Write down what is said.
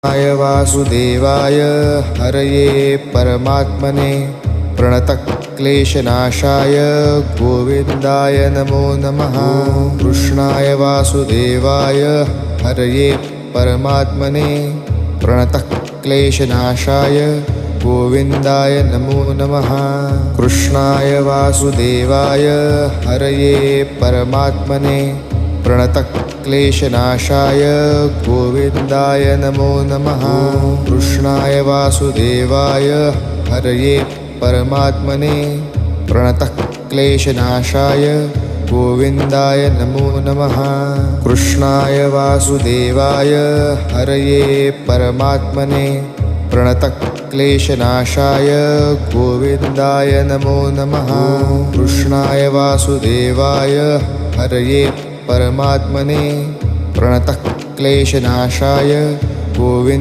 कृष्णाय वासुदेवाय हरये परमात्मने प्रणतक्लेशनाशाय गोविन्दाय नमो नमः। कृष्णाय वासुदेवाय हरये परमात्मने प्रणतक्लेशनाशाय गोविन्दाय नमो नमः। कृष्णाय वासुदेवाय हरये परमात्मने प्रणतक्लेशनाशाय गोविन्दाय नमो नमः। कृष्णाय वासुदेवाय हरये परमात्मने प्रणतक्लेशनाशाय गोविन्दाय नमो नमः। कृष्णाय वासुदेवाय हरये परमात्मने प्रणतक्लेशनाशाय गोविन्दाय नमो नमः। कृष्णाय वासुदेवाय हरये परमात्मने प्रणतक्लेशनाशाय गोविन्दाय